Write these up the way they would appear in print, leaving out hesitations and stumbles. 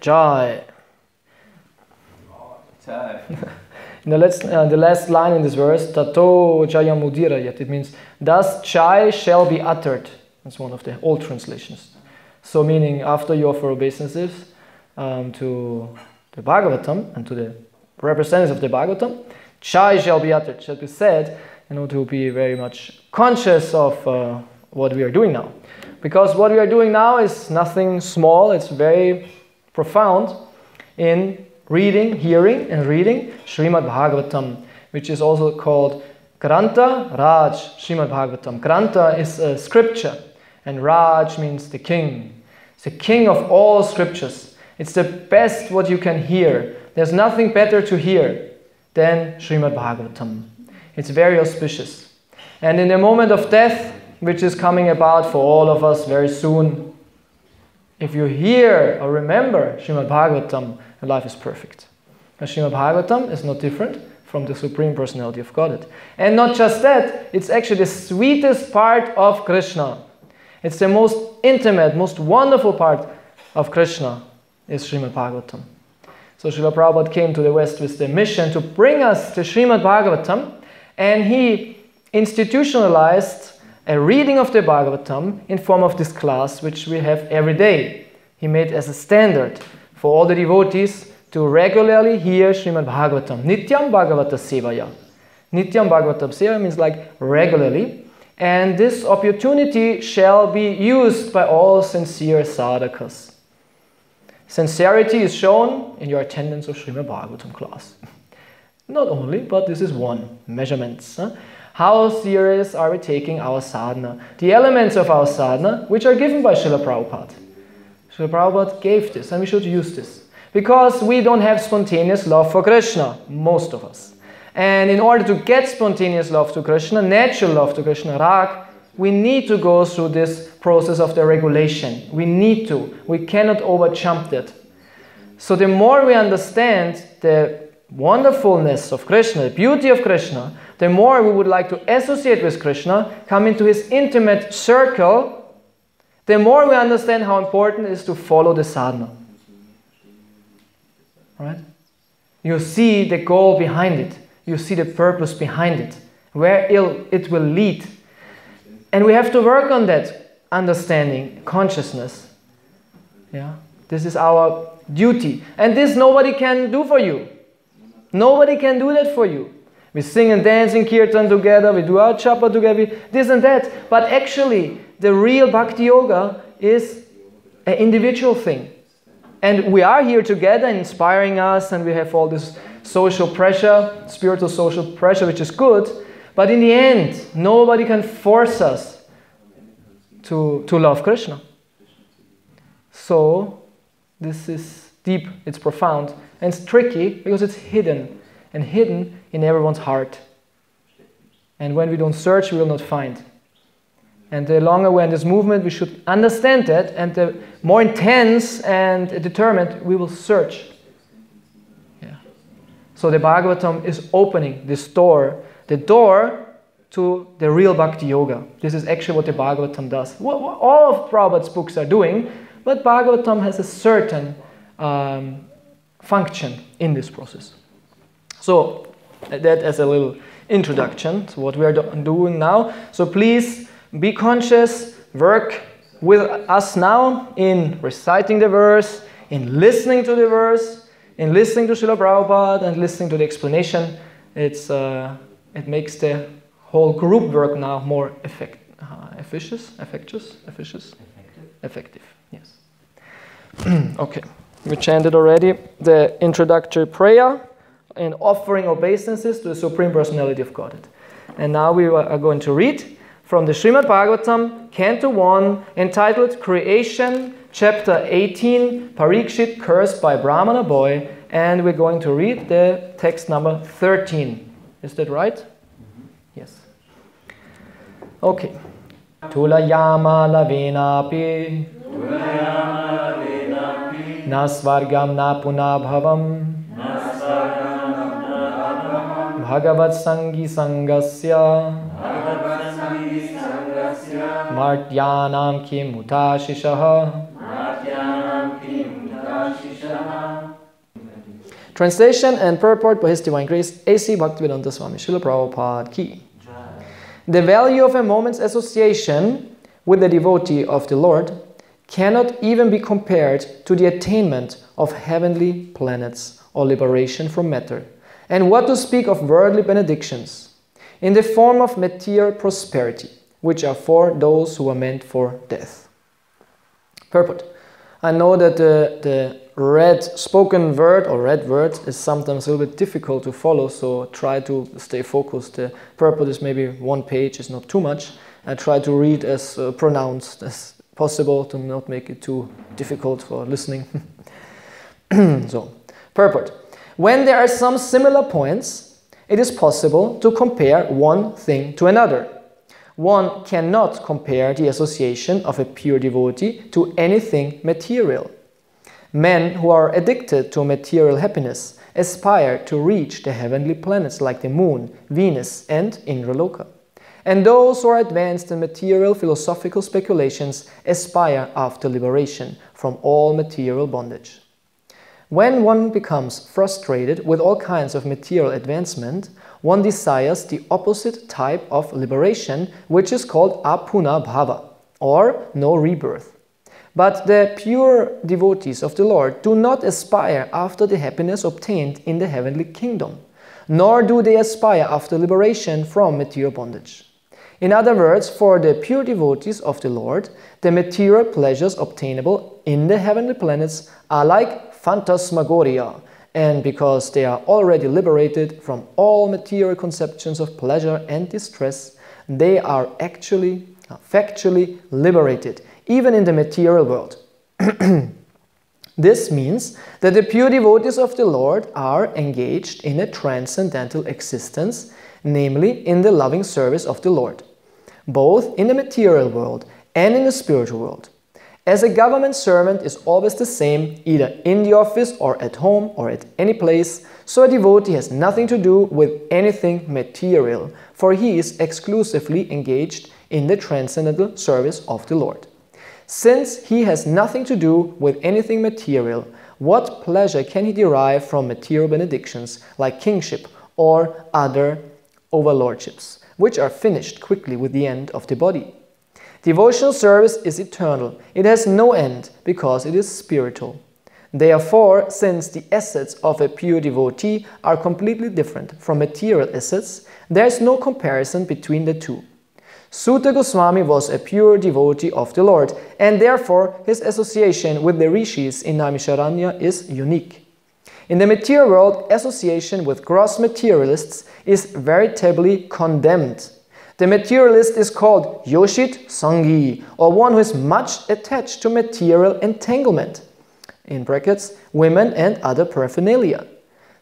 Jai. Jai. The last line in this verse, Tato Jayam Udirayat, it means, thus Jai shall be uttered. That's one of the old translations. So meaning, after you offer obeisances to the Bhagavatam and to the representatives of the Bhagavatam, Jai shall be uttered, shall be said, to be very much conscious of what we are doing now. Because what we are doing now is nothing small, it's very profound in hearing and reading Srimad Bhagavatam, which is also called Grantha Raj Srimad Bhagavatam. Grantha is a scripture, and Raj means the king. It's the king of all scriptures. It's the best what you can hear. There's nothing better to hear than Srimad Bhagavatam. It's very auspicious. And in the moment of death, which is coming about for all of us very soon, if you hear or remember Srimad Bhagavatam, your life is perfect. And Srimad Bhagavatam is not different from the Supreme Personality of Godhead. And not just that, it's actually the sweetest part of Krishna. It's the most intimate, most wonderful part of Krishna is Srimad Bhagavatam. So Srila Prabhupada came to the West with the mission to bring us to Srimad Bhagavatam, and he institutionalized a reading of the Bhagavatam in form of this class which we have every day. He made as a standard for all the devotees to regularly hear Srimad Bhagavatam. Nityam Bhagavata Sevaya. Nityam Bhagavata Sevaya means like regularly. And this opportunity shall be used by all sincere sadhakas. Sincerity is shown in your attendance of Srimad Bhagavatam class. Not only, but this is one measurement. How serious are we taking our sadhana? The elements of our sadhana, which are given by Srila Prabhupada. Srila Prabhupada gave this, and we should use this. Because we don't have spontaneous love for Krishna, most of us. And in order to get spontaneous love to Krishna, natural love to Krishna, Rag, we need to go through this process of the regulation. We need to. We cannot overjump that. So the more we understand the wonderfulness of Krishna, the beauty of Krishna, the more we would like to associate with Krishna, come into his intimate circle, the more we understand how important it is to follow the sadhana. Right? You see the goal behind it. You see the purpose behind it. Where it will lead. And we have to work on that understanding, consciousness. Yeah? This is our duty. And this nobody can do for you. Nobody can do that for you. We sing and dance in kirtan together, we do our japa together, this and that. But actually, the real bhakti yoga is an individual thing. And we are here together inspiring us, and we have all this social pressure, spiritual social pressure, which is good. But in the end, nobody can force us to love Krishna. So, this is deep, it's profound, and it's tricky because it's hidden. And hidden in everyone's heart. And when we don't search, we will not find. And the longer we're in this movement, we should understand that, and the more intense and determined we will search. Yeah. So the Bhagavatam is opening this door, the door to the real Bhakti Yoga. This is actually what the Bhagavatam does. All of Prabhupada's books are doing, but Bhagavatam has a certain function in this process. So, that as a little introduction to what we are doing now. So please be conscious, work with us now in reciting the verse, in listening to the verse, in listening to Srila Prabhupada and listening to the explanation. It makes the whole group work now more effective, yes. Okay, we chanted already the introductory prayer and offering obeisances to the Supreme Personality of Godhead. And now we are going to read from the Srimad Bhagavatam, Canto 1, entitled Creation, Chapter 18, Parikshit cursed by Brahmana boy, and we're going to read the text number 13. Is that right? Mm-hmm. Yes. Okay. Tulayama lavenapi na svargam na punabhavam Bhagavat Sangi Sangasya Martyanam Kim Mutashishaha Translation and purport by His Divine Grace, A.C. Bhaktivedanta Swami Srila Prabhupada Ki. The value of a moment's association with the devotee of the Lord cannot even be compared to the attainment of heavenly planets or liberation from matter, and what to speak of worldly benedictions in the form of material prosperity, which are for those who are meant for death. Purport. I know that the read spoken word or read word is sometimes a little bit difficult to follow, so try to stay focused. The purport is maybe 1 page, is not too much. I try to read as pronounced as possible to not make it too difficult for listening. So, purport. When there are some similar points, it is possible to compare one thing to another. One cannot compare the association of a pure devotee to anything material. Men who are addicted to material happiness aspire to reach the heavenly planets like the moon, Venus, and Indraloka. And those who are advanced in material philosophical speculations aspire after liberation from all material bondage. When one becomes frustrated with all kinds of material advancement, one desires the opposite type of liberation, which is called apuna bhava, or no rebirth. But the pure devotees of the Lord do not aspire after the happiness obtained in the heavenly kingdom, nor do they aspire after liberation from material bondage. In other words, for the pure devotees of the Lord, the material pleasures obtainable in the heavenly planets are like phantasmagoria, and because they are already liberated from all material conceptions of pleasure and distress, they are actually, factually liberated, even in the material world. This means that the pure devotees of the Lord are engaged in a transcendental existence, namely in the loving service of the Lord, both in the material world and in the spiritual world. As a government servant is always the same, either in the office or at home or at any place, so a devotee has nothing to do with anything material, for he is exclusively engaged in the transcendental service of the Lord. Since he has nothing to do with anything material, what pleasure can he derive from material benedictions like kingship or other overlordships, which are finished quickly with the end of the body? Devotional service is eternal. It has no end because it is spiritual. Therefore, since the assets of a pure devotee are completely different from material assets, there is no comparison between the two. Suta Goswami was a pure devotee of the Lord, and therefore his association with the rishis in Naimisharanya is unique. In the material world, association with gross materialists is veritably condemned. The materialist is called Yoshit Sangi, or one who is much attached to material entanglement, in brackets, women and other paraphernalia.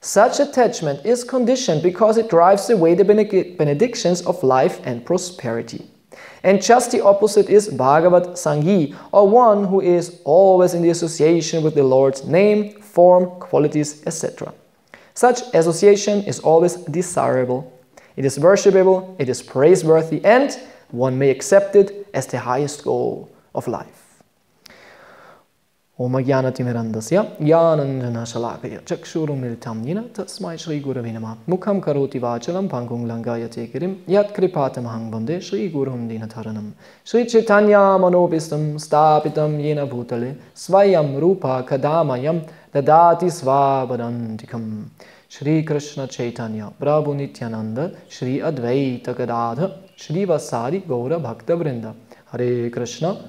Such attachment is conditioned because it drives away the benedictions of life and prosperity. And just the opposite is Bhagavat Sangi, or one who is always in the association with the Lord's name, form, qualities, etc. Such association is always desirable. It is worshipable, it is praiseworthy, and one may accept it as the highest goal of life. Om Jnanatimirandasya Jnananjana Shalakaya Chakshurumilitam Yena Tasmai Shri Gurave Namah Mukham Karoti Vachalam Pangong Langayate Kirim Yat Kripatamahang Bande Shri Gurum Dinataranam Shri Chaitanya Manobistam Stapitam Yena Bhutale Svayam Rupa Kadamayam Dadati Svabadantikam Shri Krsna Chaitanya Prabhu Nityananda Shri Advaita Gadadha Shri Vasari Gaura Bhakta Vrinda Hare Krishna,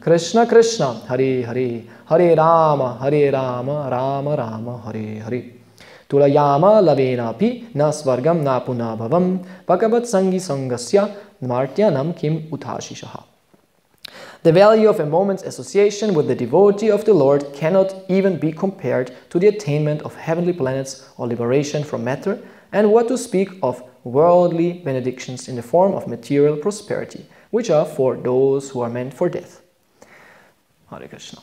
Krishna Krishna, Hare Hare, Hare Rama, Rama Rama, Hare Hare. Tulayama lavena pi na svargam na punabhavam bhagavat sangi sangasya martyanam kim utashishaha. The value of a moment's association with the devotee of the Lord cannot even be compared to the attainment of heavenly planets or liberation from matter, and what to speak of worldly benedictions in the form of material prosperity, which are for those who are meant for death. Hare Krishna.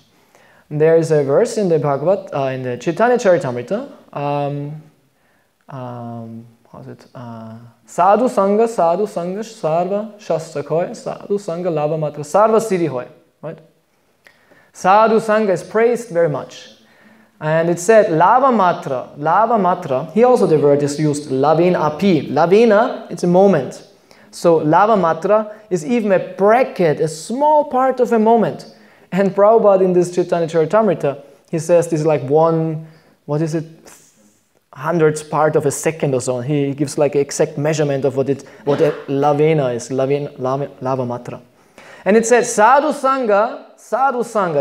There is a verse in the Bhagavad, in the Chaitanya Charitamrita, how's it? Sadhu Sangha, Sarva Shastra Hoy, Sadhu Sangha Lava Matra, Sarva Siddhi Hoy. Right? Sadhu Sangha is praised very much. And it said lava matra. Here also the word is used, lavena api. Lavena, it's a moment. So lava matra is even a bracket, a small part of a moment. And Prabhupada in this Chaitanya Charitamrita, he says this is like one, what is it, hundredth part of a second or so. He gives like an exact measurement of what a lavena is, lava matra. And it says sadhu sangha,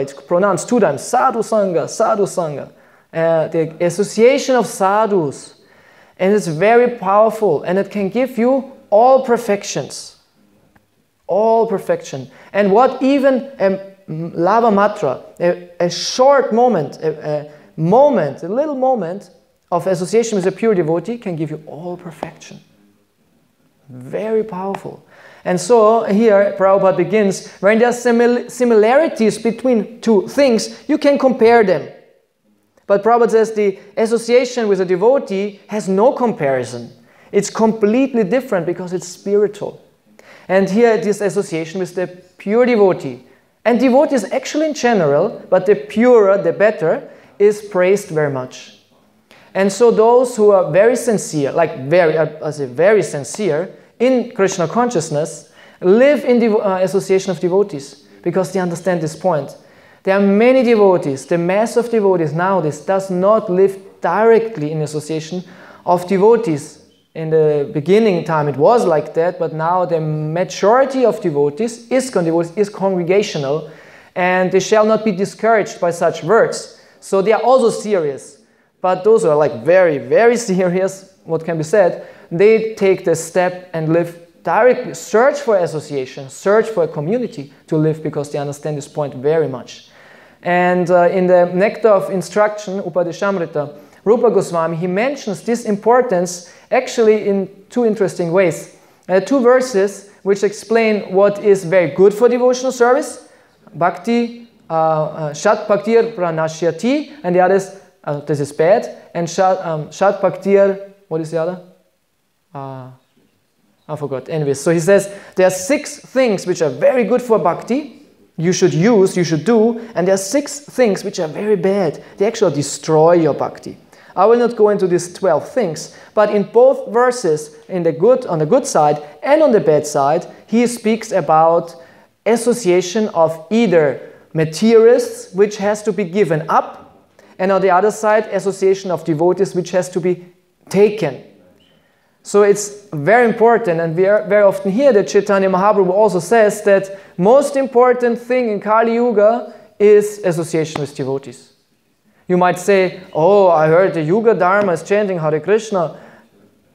it's pronounced 2 times, sadhu sangha. The association of sadhus. And it's very powerful, and it can give you all perfections. All perfection. And what even lava matra, a short moment, a little moment of association with a pure devotee can give you all perfection. Very powerful. And so here Prabhupada begins, when there are similarities between 2 things, you can compare them. But Prabhupada says the association with a devotee has no comparison. It's completely different because it's spiritual. And here this association with the pure devotee. And devotees actually in general, but the purer, the better, is praised very much. And so those who are very sincere, very sincere in Krishna consciousness, live in the association of devotees because they understand this point. There are many devotees, the mass of devotees nowadays does not live directly in association of devotees. In the beginning time it was like that, but now the majority of devotees, ISKCON devotees, is congregational, and they shall not be discouraged by such words. So they are also serious. But those who are like very, very serious, what can be said, they take the step and live directly, search for association, search for a community to live because they understand this point very much. And in the Nectar of Instruction, Upadeshamrita, Rupa Goswami, he mentions this importance actually in 2 interesting ways. 2 verses which explain what is very good for devotional service, Bhakti, Shat Bhaktir Pranashyati, and the others, this is bad, and Shat Bhaktir, what is the other? I forgot. Anyways, so he says there are 6 things which are very good for bhakti, you should use, you should do, and there are 6 things which are very bad. They actually destroy your bhakti. I will not go into these 12 things, but in both verses, on the good side and on the bad side, he speaks about association of either materialists, which has to be given up, and on the other side, association of devotees, which has to be taken. So it's very important, and we very often hear that Chaitanya Mahaprabhu also says that most important thing in Kali Yuga is association with devotees. You might say, oh, I heard the Yuga Dharma is chanting Hare Krishna.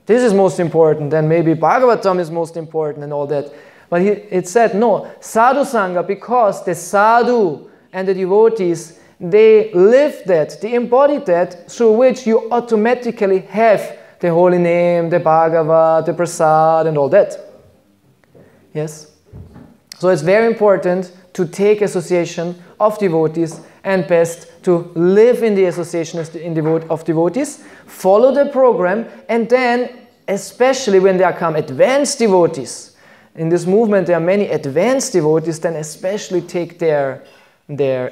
This is most important, and maybe Bhagavatam is most important and all that. But it said, no, Sadhu Sangha, because the sadhu and the devotees, they live that, they embody that, through which you automatically have the holy name, the Bhagavad, the Prasad, and all that. Yes? So it's very important to take association of devotees, and best to live in the association of devotees, follow the program, and then, especially when there come advanced devotees, in this movement there are many advanced devotees, then especially take their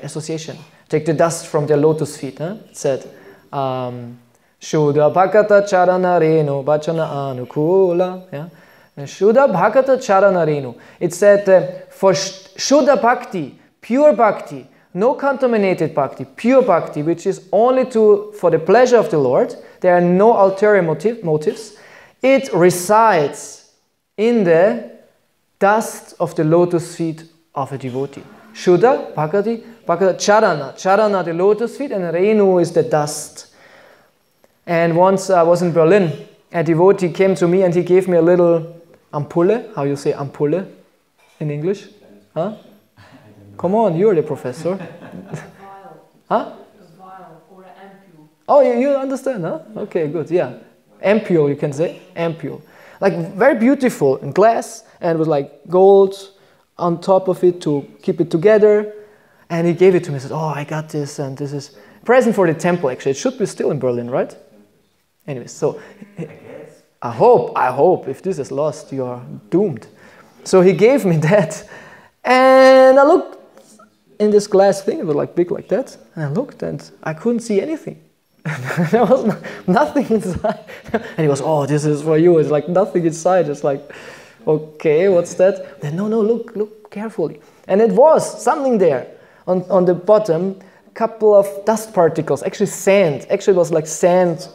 association. Take the dust from their lotus feet. It said, Shuddha Bhakata Charana Renu Bachana Anukula. Shuddha Bhakata Charana Renu. It said, for Shuddha Bhakti, pure Bhakti, no contaminated Bhakti, pure Bhakti, which is only for the pleasure of the Lord, there are no ulterior motives, it resides in the dust of the lotus feet of a devotee. Shuddha Bhakti, Bhakata Charana. Charana, the lotus feet, and Renu is the dust. And once I was in Berlin, a devotee came to me and he gave me a little ampulle. How you say ampulle in English? Huh? Come on, you're the professor. Vial. Huh? A vial or an ampule. Oh, you understand, huh? Okay, good, yeah. Ampule, you can say, ampule. Like very beautiful in glass, and with like gold on top of it to keep it together. And he gave it to me and said, oh, I got this, and this is a present for the temple, actually. It should be still in Berlin, right? Anyways, so I hope if this is lost, you are doomed. So he gave me that, and I looked in this glass thing. It was like big like that. And I looked and I couldn't see anything. There was nothing inside. And he goes, oh, this is for you. It's like nothing inside. It's like, okay, what's that? Then no, look carefully. And it was something there on the bottom, a couple of dust particles, actually sand. Actually, it was like sand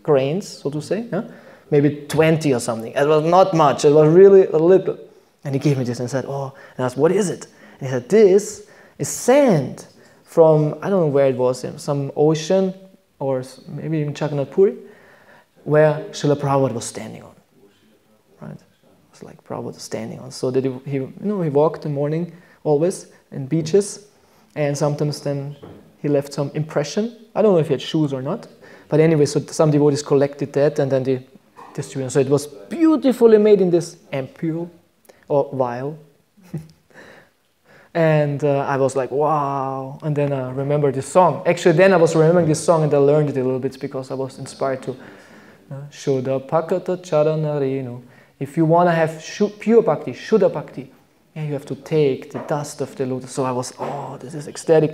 grains, so to say. Yeah? Maybe 20 or something. It was not much. It was really a little. And he gave me this and said, oh, and I asked, what is it? And he said, this is sand from, I don't know where it was, in some ocean, or maybe even Jagannath Puri, where Srila Prabhupada was standing on. Right? It was like Prabhupada was standing on. So that he walked in the morning always in beaches, and sometimes then he left some impression. I don't know if he had shoes or not, but anyway, so some devotees collected that and then they distributed. So it was beautifully made in this ampule or vial. And I was like, wow. And then I remember this song. Actually, then I was remembering this song and I learned it a little bit because I was inspired to Shuddha Pakata Charanareno. If you want to have pure bhakti, Shuddha bhakti, yeah, you have to take the dust of the lotus. So I was, oh, this is ecstatic.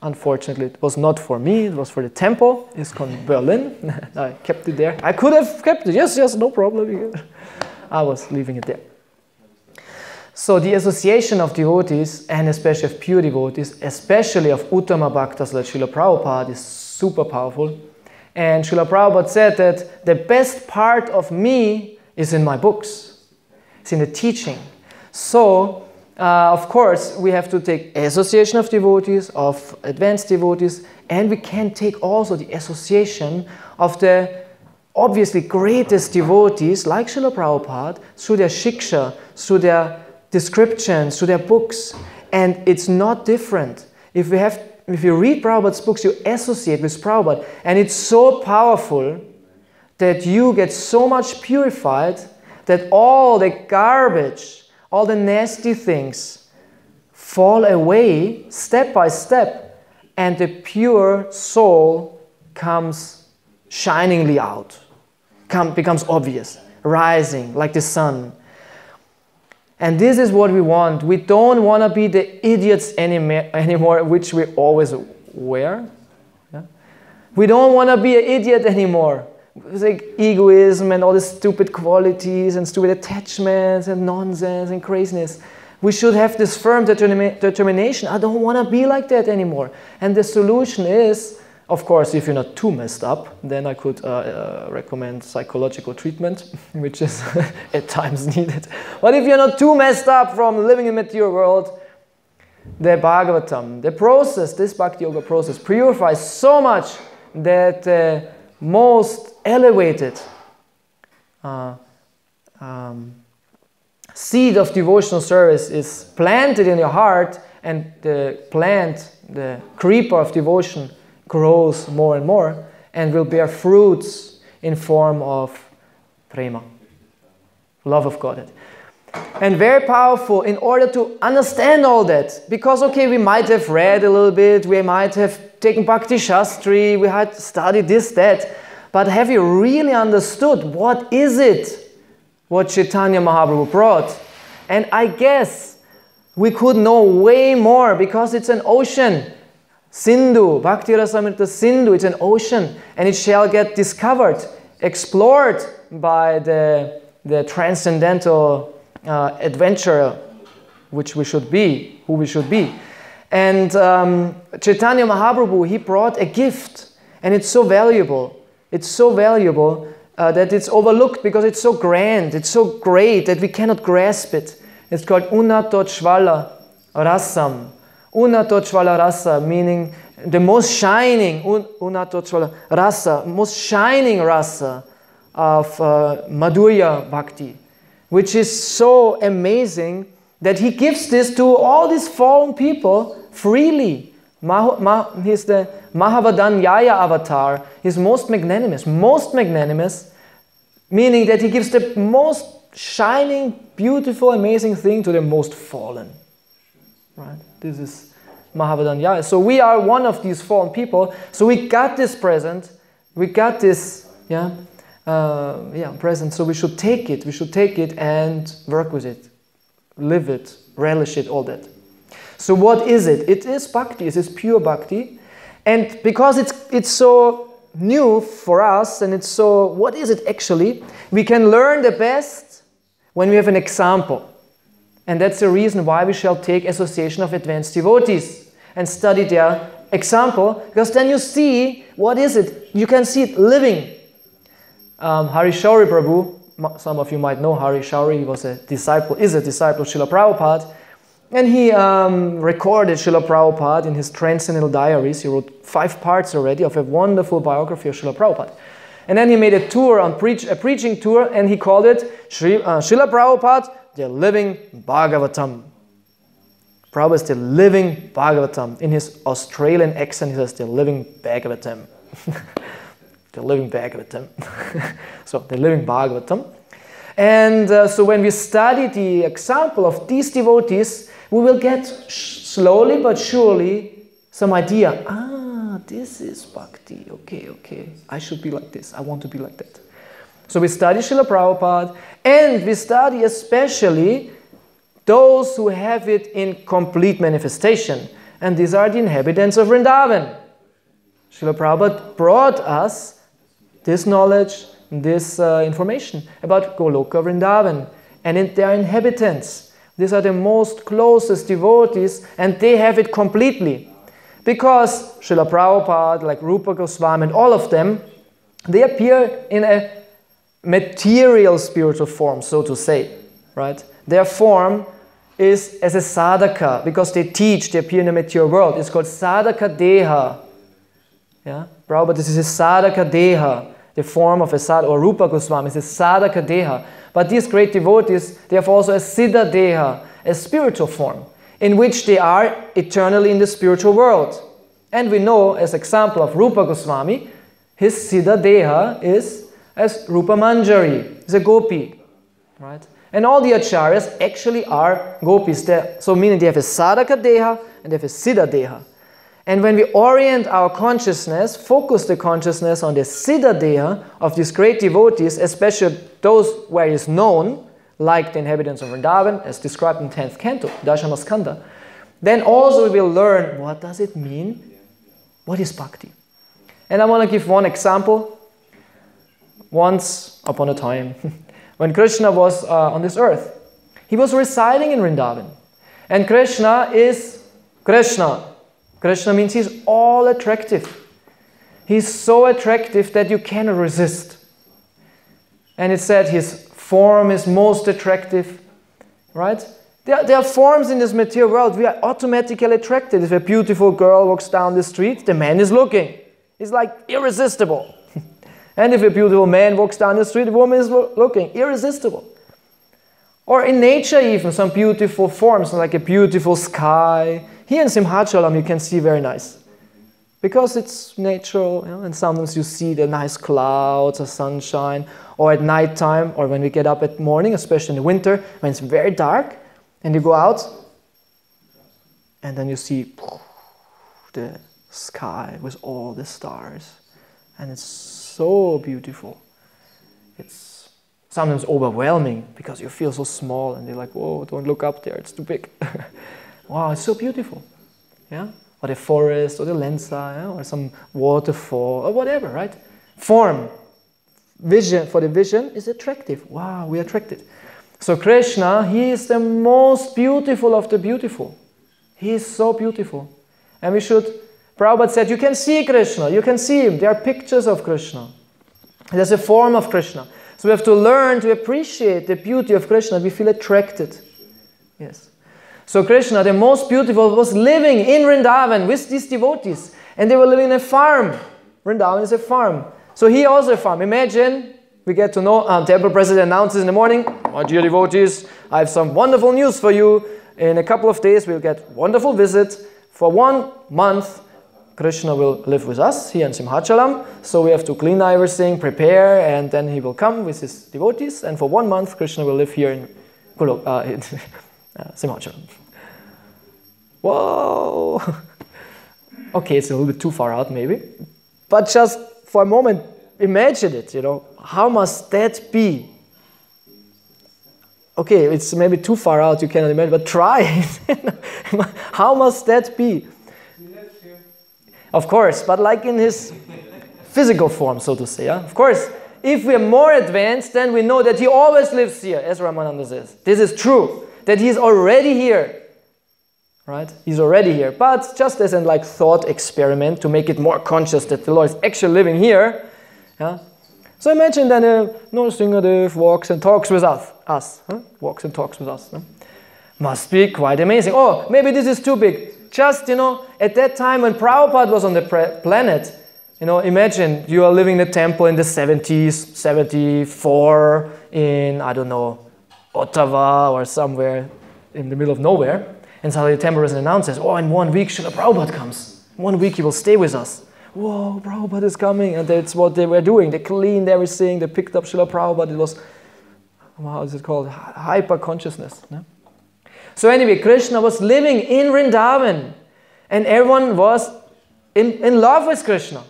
Unfortunately, it was not for me. It was for the temple. It's called Berlin. I kept it there. I could have kept it. Yes, no problem. I was leaving it there. So the association of devotees, and especially of pure devotees, especially of Uttama Bhaktas like Srila Prabhupada, is super powerful. And Srila Prabhupada said that the best part of me is in my books. It's in the teaching. So, of course, we have to take association of devotees, of advanced devotees, and we can take also the association of the obviously greatest devotees like Srila Prabhupada through their shiksha, through their descriptions, to their books, and it's not different. If you read Prabhupada's books, you associate with Prabhupada, and it's so powerful that you get so much purified that all the garbage, all the nasty things fall away step by step, and the pure soul comes shiningly out, becomes obvious, rising like the sun. And this is what we want. We don't want to be the idiots anymore, which we always were. Yeah? We don't want to be an idiot anymore. It's like egoism and all the stupid qualities and stupid attachments and nonsense and craziness. We should have this firm determination. I don't want to be like that anymore. And the solution is, of course, if you're not too messed up, then I could recommend psychological treatment, which is at times needed. But if you're not too messed up from living in the material world, the Bhagavatam, the process, this Bhakti Yoga process, purifies so much that the most elevated seed of devotional service is planted in your heart, and the plant, the creeper of devotion, grows more and more and will bear fruits in form of prema, love of Godhead. And very powerful in order to understand all that. Because, okay, we might have read a little bit, we might have taken Bhakti Shastri, we had studied this, that, but have you really understood what is it what Chaitanya Mahaprabhu brought? And I guess we could know way more because it's an ocean. Sindhu, Bhakti Rasamrita Sindhu, it's an ocean, and it shall get discovered, explored by the transcendental adventurer which we should be, who we should be. And Chaitanya Mahaprabhu, he brought a gift, and it's so valuable. It's so valuable that it's overlooked because it's so grand, it's so great that we cannot grasp it. It's called Unnatochvala Rasam. Unnatochvala Rasa, meaning the most shining, Unnatochvala Rasa, most shining rasa of Madhurya Bhakti, which is so amazing that he gives this to all these fallen people freely. He's the Mahavadanyaya avatar. He's most magnanimous, meaning that he gives the most shining, beautiful, amazing thing to the most fallen. Right? This is Mahavadanyaya. So we are one of these fallen people. So we got this present. We got this present. So we should take it. We should take it and work with it. Live it. Relish it. All that. So what is it? It is bhakti, it is pure bhakti. And because it's so new for us, and it's so, what is it actually? We can learn the best when we have an example. And that's the reason why we shall take Association of Advanced Devotees and study their example, because then you see, what is it? You can see it living. Hari Shauri Prabhu, some of you might know Hari Shauri, he was a disciple, is a disciple of Srila Prabhupada, and he recorded Srila Prabhupada in his Transcendental Diaries. He wrote 5 parts already of a wonderful biography of Srila Prabhupada. And then he made a tour, a preaching tour, and he called it Srila Prabhupada, the Living Bhagavatam. Prabhupada is the Living Bhagavatam. In his Australian accent, he says the Living Bhagavatam. The Living Bhagavatam. So, the Living Bhagavatam. And so when we study the example of these devotees, we will get slowly but surely some idea. Ah, this is bhakti. Okay. I should be like this. I want to be like that. So we study Srila Prabhupada, and we study especially those who have it in complete manifestation. And these are the inhabitants of Vrindavan. Srila Prabhupada brought us this knowledge, this information about Goloka Vrindavan and their inhabitants. These are the most closest devotees, and they have it completely. Because Srila Prabhupada, like Rupa Goswami and all of them, they appear in a material spiritual form, so to say. Right? Their form is as a sadhaka, because they teach, they appear in the material world. It's called sadhaka deha. Yeah? Prabhupada, this is a sadhaka deha. The form of a sadhaka, or Rupa Goswami is a sadhaka deha. But these great devotees, they have also a siddha deha, a spiritual form, in which they are eternally in the spiritual world. And we know, as example of Rupa Goswami, his siddha deha is as Rupa Manjari, is a gopi. Right? And all the acharyas actually are gopis. So meaning they have a sadhaka deha and they have a siddha deha. And when we orient our consciousness, focus the consciousness on the siddha deha of these great devotees, especially those where it is known, like the inhabitants of Vrindavan, as described in 10th canto, Dashamaskanda, then also we will learn, what does it mean? What is bhakti? And I want to give one example. Once upon a time, when Krishna was on this earth, he was residing in Vrindavan. And Krishna is Krishna. Krishna means he's all attractive. He's so attractive that you cannot resist. And it said his form is most attractive. Right? There are forms in this material world. We are automatically attracted. If a beautiful girl walks down the street, the man is looking. He's like irresistible. And if a beautiful man walks down the street, the woman is looking. Irresistible. Or in nature even, some beautiful forms, like a beautiful sky. Here in Simhachalam you can see very nice. Because it's natural, and sometimes you see the nice clouds or sunshine, or at night time, or when we get up at morning, especially in the winter, when it's very dark, and you go out, and then you see the sky with all the stars. And it's so beautiful. It's sometimes overwhelming, because you feel so small, and you're like, whoa, don't look up there, it's too big. Wow, it's so beautiful. Yeah? Or the forest, or the lensa, or some waterfall, or whatever, right? Form, vision, for the vision is attractive. Wow, we're attracted. So Krishna, he is the most beautiful of the beautiful. He is so beautiful. And we should, Prabhupada said, you can see Krishna, you can see him. There are pictures of Krishna. There's a form of Krishna. So we have to learn to appreciate the beauty of Krishna. We feel attracted. Yes. So Krishna, the most beautiful, was living in Vrindavan with these devotees. And they were living in a farm. Vrindavan is a farm. So he also a farm. Imagine, we get to know, temple president announces in the morning, my dear devotees, I have some wonderful news for you. In a couple of days we'll get wonderful visit. For 1 month, Krishna will live with us here in Simhachalam. So we have to clean everything, prepare, and then he will come with his devotees. And for 1 month, Krishna will live here in Simhachalam. Whoa! Okay, it's a little bit too far out maybe. But just for a moment, imagine it, How must that be? okay, it's maybe too far out, you cannot imagine, but try it. How must that be? Of course, but like in his physical form, so to say. Yeah? Of course, if we're more advanced, then we know that he always lives here, as Ramananda says. This is true, that he's already here. Right? He's already here. But just as in like thought experiment, to make it more conscious that the Lord is actually living here. Yeah? So imagine then Nrsimhadev walks and talks with us. Huh? Walks and talks with us. Huh? Must be quite amazing. Oh, maybe this is too big. Just, at that time when Prabhupada was on the planet, imagine you are living in a temple in the 70s, 74, in, I don't know, Ottawa or somewhere in the middle of nowhere. And suddenly the temple president announces, oh, in 1 week Srila Prabhupada comes. 1 week he will stay with us. Whoa, Prabhupada is coming. And that's what they were doing. They cleaned everything. They picked up Srila Prabhupada. It was, how is it called? Hyper consciousness. No? So anyway, Krishna was living in Vrindavan. And everyone was in love with Krishna.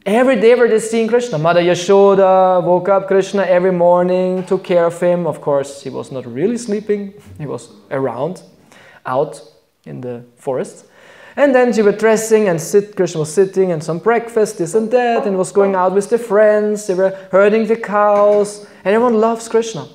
Every day were they seeing Krishna. Mother Yashoda woke up Krishna every morning, took care of him. Of course, he was not really sleeping. He was around, out in the forest. And then she was dressing and Krishna was sitting and some breakfast, this and that, and was going out with the friends. They were herding the cows. And everyone loves Krishna.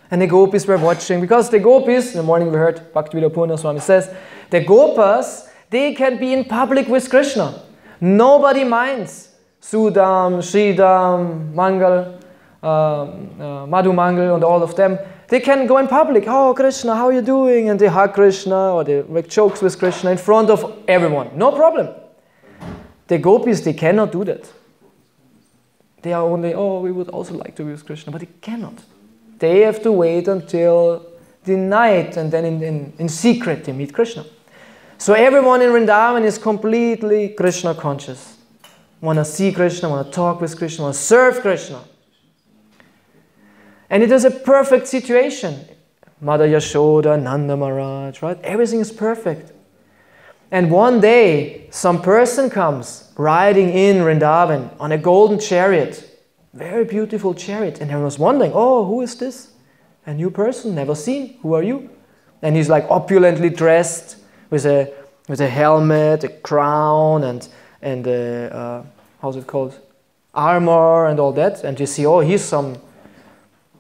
And the gopis were watching. Because the gopis, in the morning we heard Bhaktivedanta Purna Swami says, the gopas, they can be in public with Krishna. Nobody minds. Sudam, Sridam, Mangal, Madhu Mangal and all of them. They can go in public. Oh, Krishna, how are you doing? And they hug Krishna or they make jokes with Krishna in front of everyone. No problem. The gopis, they cannot do that. They are only, oh, we would also like to be with Krishna, but they cannot. They have to wait until the night and then in secret they meet Krishna. So everyone in Vrindavan is completely Krishna conscious. Want to see Krishna, want to talk with Krishna, want to serve Krishna. And it is a perfect situation. Mother Yashoda, Nanda Maharaj, right? Everything is perfect. And one day, some person comes riding in Vrindavan on a golden chariot. Very beautiful chariot. And everyone was wondering, oh, who is this? A new person, never seen. Who are you? And he's like opulently dressed with a helmet, a crown, and how's it called? Armor and all that. And you see, oh, he's some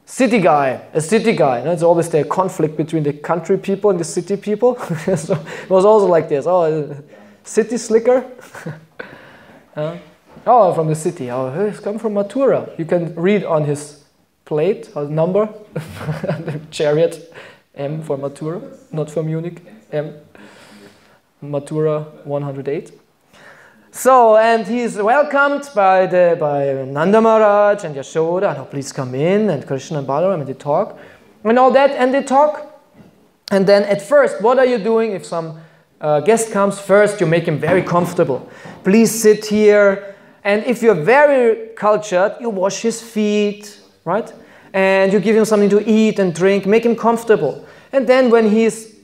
city guy, a city guy. It's always the conflict between the country people and the city people. So it was also like this. Oh, city slicker. Oh, from the city. Oh, he's come from Mathura. You can read on his plate, his number, the chariot, M for Mathura, not for Munich, M. Mathura 108. So, and he's welcomed by Nanda Maharaj and Yashoda. Oh, please come in. And Krishna and Balaram, and they talk. And all that, and they talk. And then at first, what are you doing if some guest comes? First, you make him very comfortable. Please sit here. And if you're very cultured, you wash his feet, right? And you give him something to eat and drink. Make him comfortable. And then when he's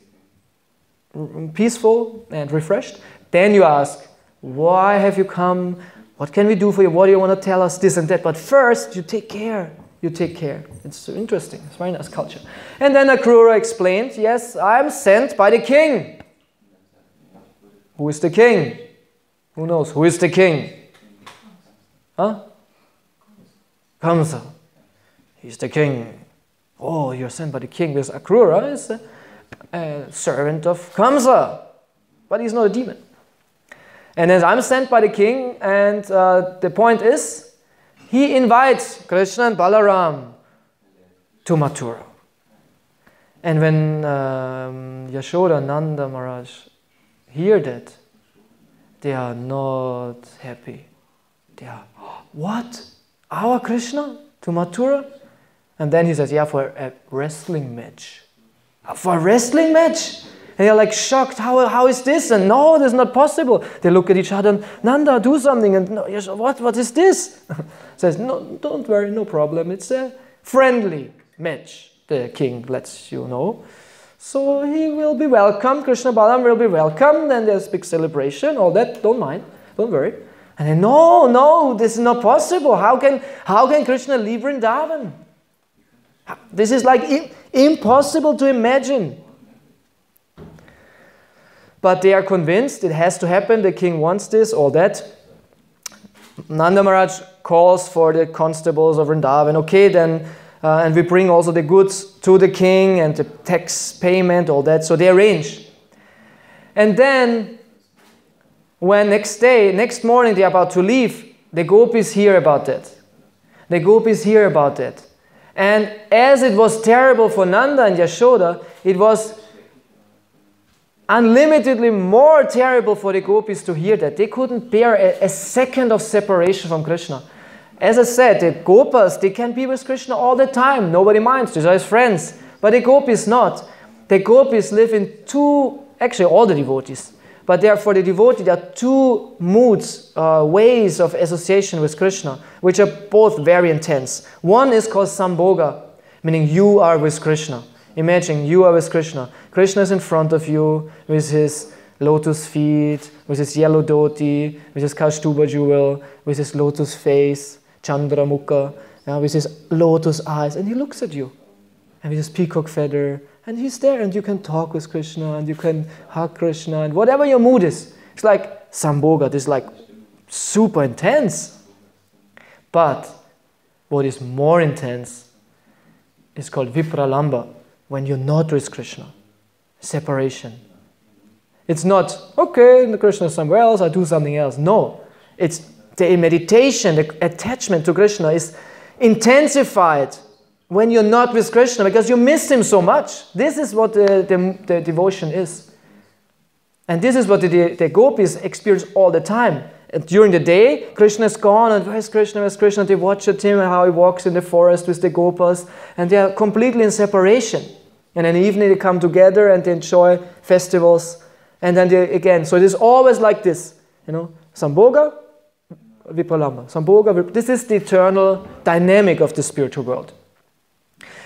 peaceful and refreshed, then you ask, why have you come? What can we do for you? What do you want to tell us? This and that. But first, you take care. You take care. It's so interesting. It's very nice culture. And then Akrura explained, yes, I'm sent by the king. Who is the king? Who knows? Who is the king? Huh? Kamsa. He's the king. Oh, you're sent by the king. Because Akrura is a servant of Kamsa. But he's not a demon. And as I'm sent by the king, and the point is, he invites Krishna and Balaram to Mathura. And when Yashoda and Nanda Maharaj hear that, they are not happy. They are, what? Our Krishna to Mathura? And then he says, yeah, for a wrestling match. For a wrestling match? And they're like shocked, how is this? And no, this is not possible. They look at each other and, Nanda, do something. And no, what is this? Says, no, don't worry, no problem. It's a friendly match, the king lets you know. So he will be welcome, Krishna Balaram will be welcomed, and there's big celebration, all that, don't mind, don't worry. And then, no, this is not possible. How can Krishna leave Vrindavan? This is like impossible to imagine. But they are convinced it has to happen. The king wants this, all that. Nanda Maharaj calls for the constables of Vrindavan. Okay, then, and we bring also the goods to the king and the tax payment, all that. So they arrange. And then, when next morning they are about to leave, the gopis hear about that. The gopis hear about that. And as it was terrible for Nanda and Yashoda, it was unlimitedly more terrible for the gopis to hear that. They couldn't bear a second of separation from Krishna. As I said, the gopas, they can be with Krishna all the time. Nobody minds. These are his friends. But the gopis not. The gopis live in two, actually all the devotees. But for the devotee, there are two moods, ways of association with Krishna, which are both very intense. One is called Sambhoga, meaning you are with Krishna. Imagine you are with Krishna. Krishna is in front of you with his lotus feet, with his yellow dhoti, with his Kaustuba jewel, with his lotus face, Chandra Mukha, with his lotus eyes, and he looks at you. And with his peacock feather, and he's there, and you can talk with Krishna, and you can hug Krishna, and whatever your mood is. It's like Sambhoga, this is like super intense. But what is more intense is called Vipralamba, when you're not with Krishna. Separation. It's not, okay, Krishna is somewhere else, I do something else. No, it's the meditation, the attachment to Krishna is intensified when you're not with Krishna, because you miss him so much. This is what the devotion is. And this is what the gopis experience all the time. And during the day, Krishna is gone, and where's Krishna, where's Krishna? They watch at him and how he walks in the forest with the gopas, and they are completely in separation. And in the evening they come together and they enjoy festivals. And then they, again, so it is always like this, Sambhoga, Vipralamba. Sambhoga, this is the eternal dynamic of the spiritual world.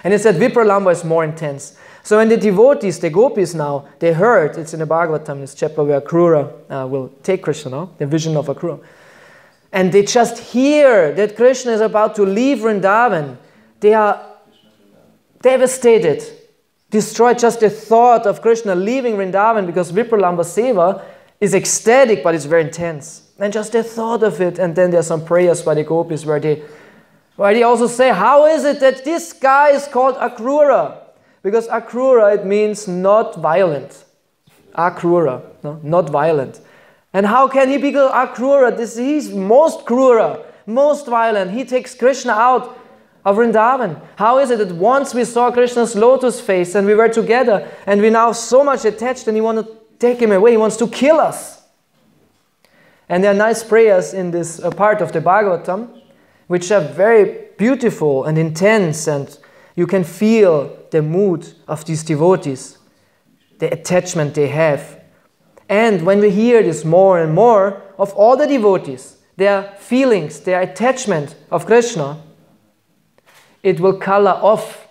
And it said Vipralamba is more intense. So when the devotees, the gopis now, they heard, it's in the Bhagavatam, this chapter where Akrura will take Krishna now, the vision of Akrura. And they just hear that Krishna is about to leave Vrindavan. They are devastated, destroyed just the thought of Krishna leaving Vrindavan, because Vipralamba Seva is ecstatic, but it's very intense. And just the thought of it, and then there are some prayers by the gopis where they also say, how is it that this guy is called Akrura? Because Akrura, it means not violent. Akrura, no? Not violent. And how can he be called Akrura? He's most Krura, most violent. He takes Krishna out of Vrindavan. How is it that once we saw Krishna's lotus face and we were together and we're now so much attached and he wants to take him away, he wants to kill us. And there are nice prayers in this part of the Bhagavatam, which are very beautiful and intense, and you can feel the mood of these devotees, the attachment they have. And when we hear this more and more of all the devotees, their feelings, their attachment of Krishna, it will color off.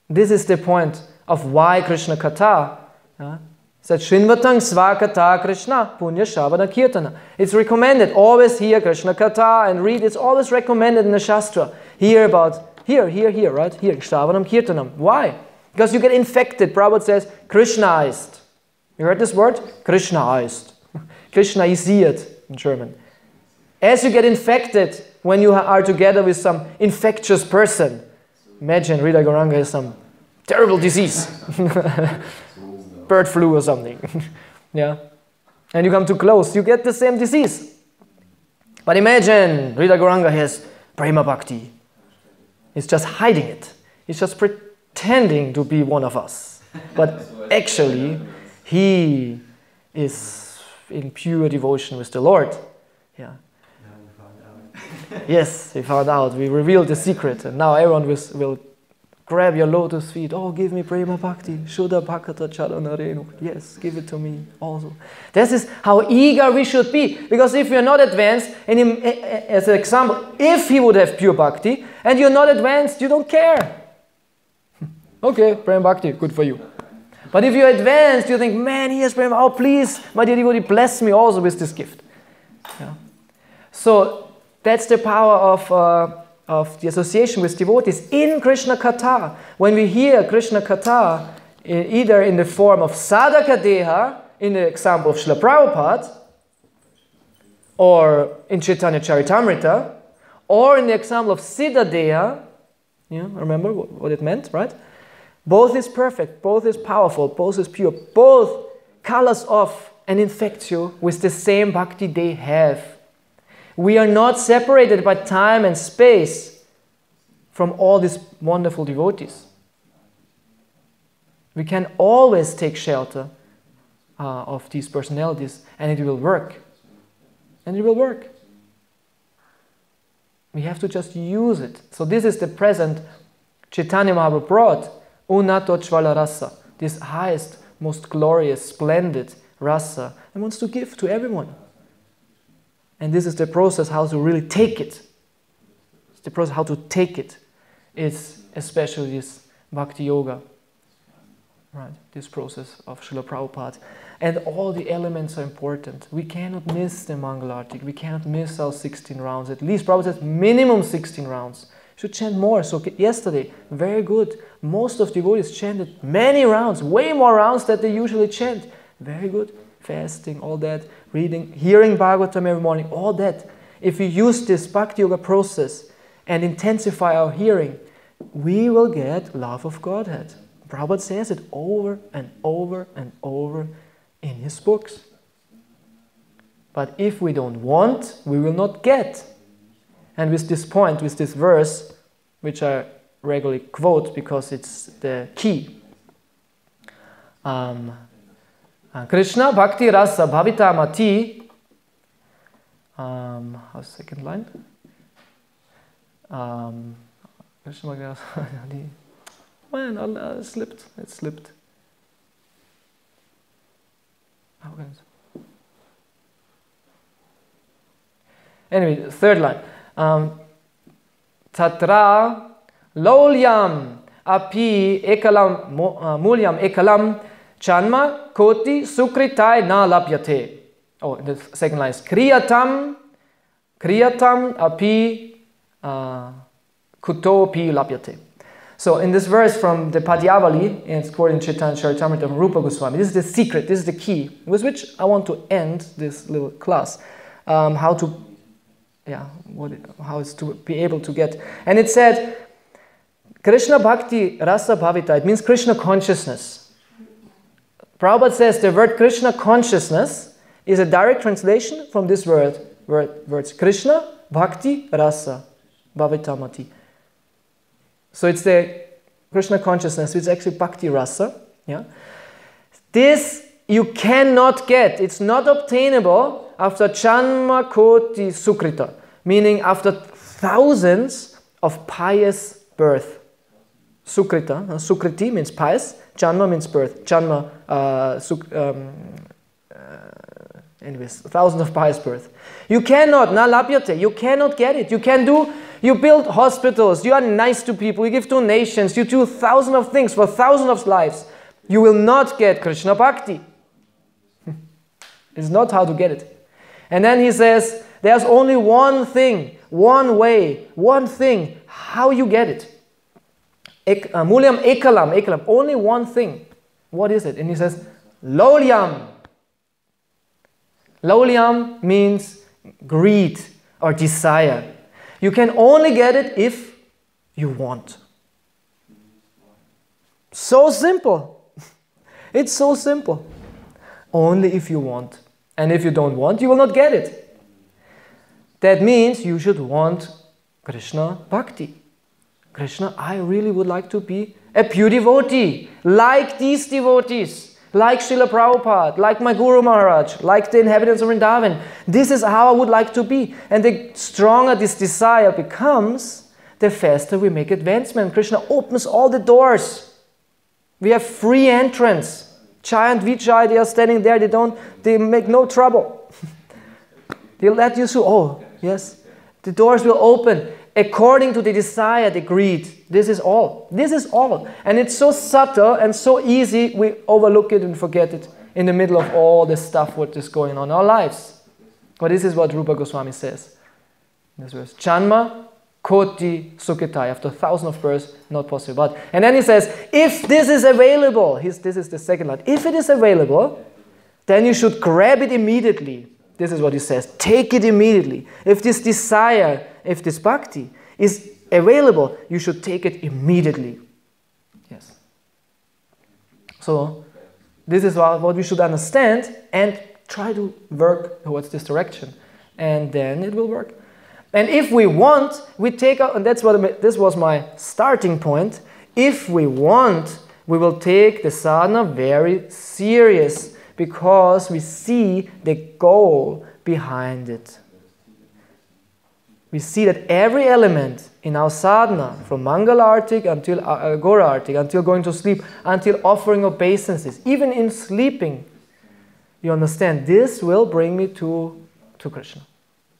This is the point of why Krishna Katha. Said Shinvatang Svakata Krishna Punya Shavana Kirtana. It's recommended. Always hear Krishna Katha and read. It's always recommended in the Shastra. Hear about, here, right? Here, Shravanam Kirtanam. Why? Because you get infected. Prabhupada says, Krishnaized. You heard this word? Krishnaized. Krishnaisiert in German. As you get infected when you are together with some infectious person. Imagine Rida Gauranga has some terrible disease. Bird flu or something. Yeah. And you come too close, you get the same disease. But imagine Rida Gauranga has Prema Bhakti. He's just hiding it. He's just pretending to be one of us. But actually, he is in pure devotion with the Lord. Yeah. Yes, we found out. We revealed the secret. And now everyone will grab your lotus feet. Oh, give me Prema Bhakti. Shuddha Bhakata Chalana Renu. Yes, give it to me also. This is how eager we should be. Because if you're not advanced, and as an example, if he would have pure Bhakti, and you're not advanced, you don't care. Okay, Prema Bhakti, good for you. But if you're advanced, you think, man, he has Prema. Oh, please, my dear devotee, bless me also with this gift. Yeah. So that's the power of the association with devotees in Krishna Katha. When we hear Krishna Katha, either in the form of Sadhaka Deha, in the example of Srila Prabhupada, or in Chaitanya Charitamrita, or in the example of Siddha Deha, remember what it meant, right? Both is perfect, both is powerful, both is pure, both colors off and infect you with the same bhakti they have. We are not separated by time and space from all these wonderful devotees. We can always take shelter of these personalities, and it will work. And it will work. We have to just use it. So this is the present Chaitanya Mahaprabhu brought, Unato Chvala Rasa, this highest, most glorious, splendid rasa, and wants to give to everyone. And this is the process how to really take it. It's the process how to take it. It's especially this Bhakti Yoga. Right, this process of Srila Prabhupada. And all the elements are important. We cannot miss the Mangalartik. We cannot miss our 16 rounds. At least Prabhupada says minimum 16 rounds. Should chant more. So yesterday, very good. Most of devotees chanted many rounds, way more rounds than they usually chant. Very good. Fasting, all that. Reading, hearing Bhagavatam every morning, all that. If we use this Bhakti Yoga process and intensify our hearing, we will get love of Godhead. Prabhupada says it over and over and over in his books. But if we don't want, we will not get. And with this point, with this verse, which I regularly quote because it's the key. Krishna Bhakti Rasa Bhavita Mati. How's the second line? Krishna Bhakti Rasa. Man, it slipped. It slipped. How can it? Anyway, third line. Tatra lolyam api ekalam mulyam ekalam chanma koti sukritai na lapyate. Oh, the second line is kriyatam api kuto pi lapyate. So in this verse from the Padyavali, and it's quoted in Chaitanya Charitamrita from Rupa Goswami, this is the secret, this is the key, with which I want to end this little class. How it's to be able to get. And it said, Krishna Bhakti Rasa Bhavita, it means Krishna consciousness. Prabhupada says the word Krishna consciousness is a direct translation from this words Krishna Bhakti Rasa Bhavita Mati. So it's the Krishna consciousness, which is actually Bhakti Rasa. Yeah? This you cannot get. It's not obtainable after Chanma Koti Sukrita, meaning after thousands of pious birth. Sukrita, Sukriti means pious, Janma means birth. Janma, anyways, thousands of pious birth. You cannot, na lapyate, you cannot get it. You build hospitals, you are nice to people, you give donations, you do thousands of things for thousands of lives. You will not get Krishna Bhakti. It's not how to get it. And then he says, there's only one thing, one way, one thing, how you get it. Mulyam ekalam, only one thing. What is it? And he says, lolyam. Lolyam means greed or desire. You can only get it if you want. So simple. It's so simple. Only if you want. And if you don't want, you will not get it. That means you should want Krishna Bhakti. Krishna, I really would like to be a pure devotee, like these devotees, like Srila Prabhupada, like my Guru Maharaj, like the inhabitants of Vrindavan. This is how I would like to be. And the stronger this desire becomes, the faster we make advancement. Krishna opens all the doors. We have free entrance. Jai and Vijay, they are standing there, they make no trouble. They let you through. Oh, yes. The doors will open according to the desire, the greed. This is all. This is all. And it's so subtle and so easy, we overlook it and forget it in the middle of all the stuff what is going on in our lives. But this is what Rupa Goswami says in this verse. Chanma Koti Sukhitai. After 1,000 of births, not possible. But, and then he says, if this is available, this is the second line. If it is available, then you should grab it immediately. This is what he says. Take it immediately. If this desire, if this bhakti is available, you should take it immediately. Yes. So, this is what we should understand and try to work towards this direction. And then it will work. And if we want, we take out, and this was my starting point. If we want, we will take the sadhana very serious because we see the goal behind it. We see that every element in our sadhana, from Mangalartik until Agorartik, until going to sleep, until offering obeisances, even in sleeping, you understand, this will bring me to Krishna.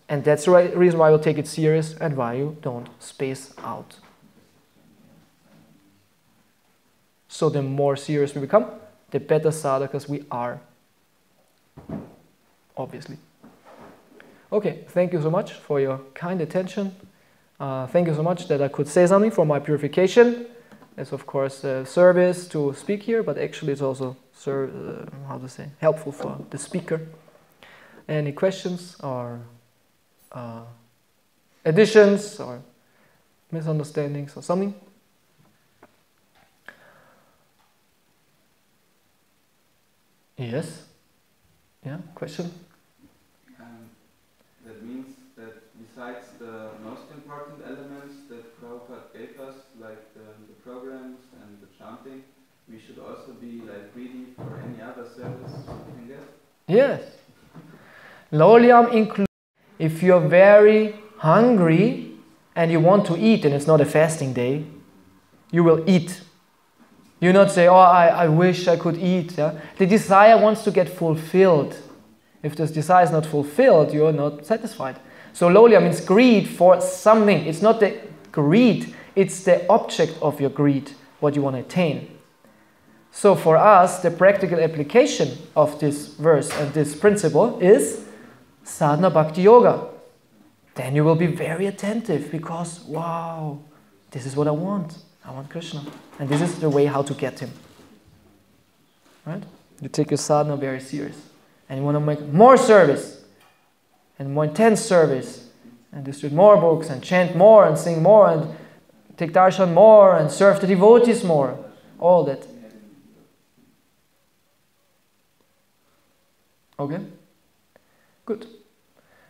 And that's the reason why you take it serious and why you don't space out. So the more serious we become, the better sadhakas we are. Obviously. Okay, thank you so much for your kind attention. Thank you so much that I could say something for my purification. It's of course a service to speak here, but actually it's also helpful for the speaker. Any questions or additions or misunderstandings or something? Yes? Yeah, question? That means that besides the most important elements that Prabhupada gave us, like the programs and the chanting, we should also be like greedy for any other service we can get? Yes. Loliam includes, if you're very hungry and you want to eat and it's not a fasting day, you will eat. You not say, oh, I wish I could eat. Yeah? The desire wants to get fulfilled. If this desire is not fulfilled, you are not satisfied. So lolia means greed for something. It's not the greed, it's the object of your greed, what you want to attain. So for us, the practical application of this verse and this principle is sadhana bhakti yoga. Then you will be very attentive because, wow, this is what I want. I want Krishna. And this is the way how to get him. Right? You take your sadhana very serious. And you want to make more service. And more intense service. And distribute more books. And chant more. And sing more. And take darshan more. And serve the devotees more. All that. Okay? Good.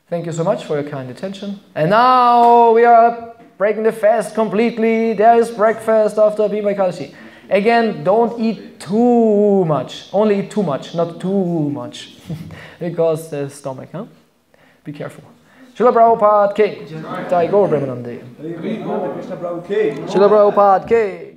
Thank you so much for your kind attention. And now we are breaking the fast completely. There is breakfast after Bhima Ekadashi. Again, don't eat too much. Only eat too much, not too much. Because the stomach, huh? Be careful. Srila Prabhupada K. Jai Gaur Brahmanande. Srila Prabhupada K.